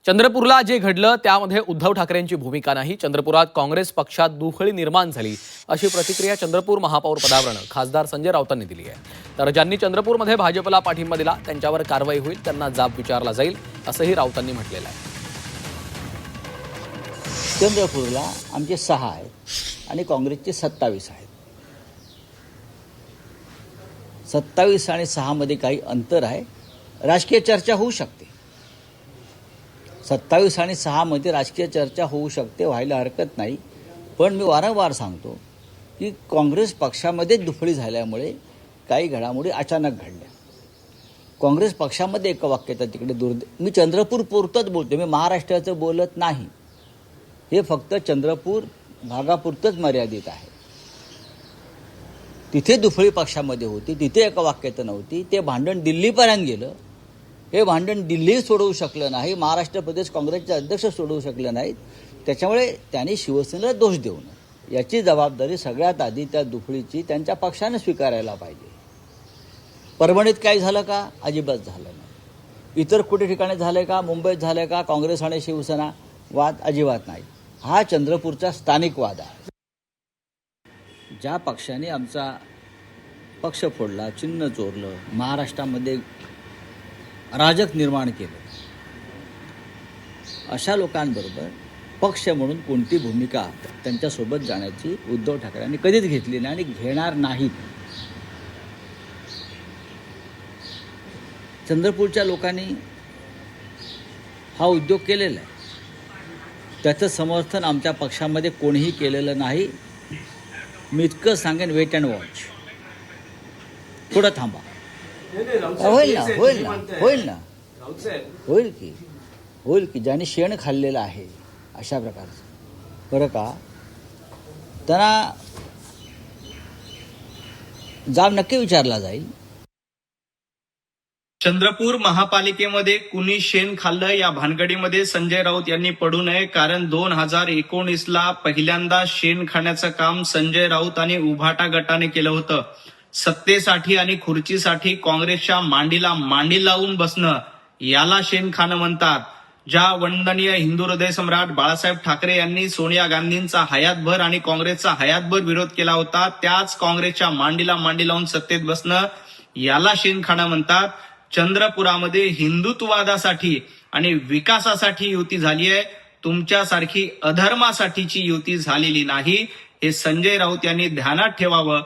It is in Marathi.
चंद्रपूरला जे घडलं त्यामध्ये उद्धव ठाकरेंची भूमिका नाही. चंद्रपुरात काँग्रेस पक्षात दुफळी निर्माण झाली अशी प्रतिक्रिया चंद्रपूर महापौर पदावरून खासदार संजय राऊतांनी दिली आहे. तर ज्यांनी चंद्रपूरमध्ये भाजपला पाठिंबा दिला त्यांच्यावर कारवाई होईल, त्यांना जाब विचारला जाईल असंही राऊतांनी म्हटलेलं आहे. चंद्रपूरला आमचे 6 आहेत आणि काँग्रेसचे 27 आहेत. 27 आणि 6 मध्ये काही अंतर आहे. राजकीय चर्चा होऊ शकते. 27 आणि 6 मध्ये राजकीय चर्चा होऊ शकते, व्हायला हरकत नाही. पण मी वारंवार सांगतो की काँग्रेस पक्षामध्ये दुफळी झाल्यामुळे काही घडामोडी अचानक घडल्या. काँग्रेस पक्षामध्ये एकवाक्यता तिकडे मी चंद्रपूर पुरतंच बोलतो, मी महाराष्ट्राचं बोलत नाही. हे फक्त चंद्रपूर भागापुरतंच मर्यादित आहे. तिथे दुफळी पक्षामध्ये होती, तिथे एकवाक्यता नव्हती. ते भांडण दिल्लीपर्यंत गेलं. हे भांडण दिल्ली सोडवू शकलं नाही, महाराष्ट्र प्रदेश काँग्रेसचे अध्यक्ष सोडवू शकले नाहीत. त्याच्यामुळे त्यांनी शिवसेनेला दोष देऊ नये. याची जबाबदारी सगळ्यात आधी त्या दुफळीची त्यांच्या पक्षाने स्वीकारायला पाहिजे. परभणीत काय झालं का? अजिबात झालं नाही. इतर कुठे ठिकाणी झालं का? मुंबईत झालं का? काँग्रेस आणि शिवसेना वाद? अजिबात नाही. हा चंद्रपूरचा स्थानिक वाद आहे. ज्या पक्षाने आमचा पक्ष फोडला, चिन्ह चोरलं, महाराष्ट्रामध्ये अराजक निर्माण केलं, अशा लोकांबरोबर पक्ष म्हणून कोणती भूमिका त्यांच्यासोबत जाण्याची उद्धव ठाकरेंनी कधीच घेतली नाही आणि घेणार नाहीत. चंद्रपूरच्या लोकांनी हा उद्योग केलेला आहे. त्याचं समर्थन आमच्या पक्षामध्ये कोणीही केलेलं नाही. मी इतकं सांगेन, वेट अँड वॉच. थोडं थांबा. होईल की ज्याने शेण खाल्लेलं आहे अशा प्रकारचं, बरं का, त्यांना जाब नक्की विचारला जाईल. चंद्रपूर महापालिकेमध्ये कुणी शेण खाल्लं या भानगडीमध्ये संजय राऊत यांनी पडू नये. कारण 2019ला पहिल्यांदा शेण खाण्याचं काम संजय राऊत आणि उभाटा गटाने केलं होतं. सत्तेसाठी आणि खुर्चीसाठी काँग्रेसच्या मांडीला मांडी लावून बसणं याला शेण खाणं म्हणतात. ज्या वंदनीय हिंदू हृदय सम्राट बाळासाहेब ठाकरे यांनी सोनिया गांधींचा हयातभर आणि काँग्रेसचा हयातभर विरोध केला होता, त्याच काँग्रेसच्या मांडीला मांडी लावून सत्तेत बसणं याला शेण खाणं म्हणतात. चंद्रपुरामध्ये हिंदुत्ववादासाठी आणि विकासासाठी युती झाली आहे, तुमच्यासारखी अधर्मासाठीची युती झालेली नाही. हे संजय राऊत यांनी ध्यानात ठेवावं.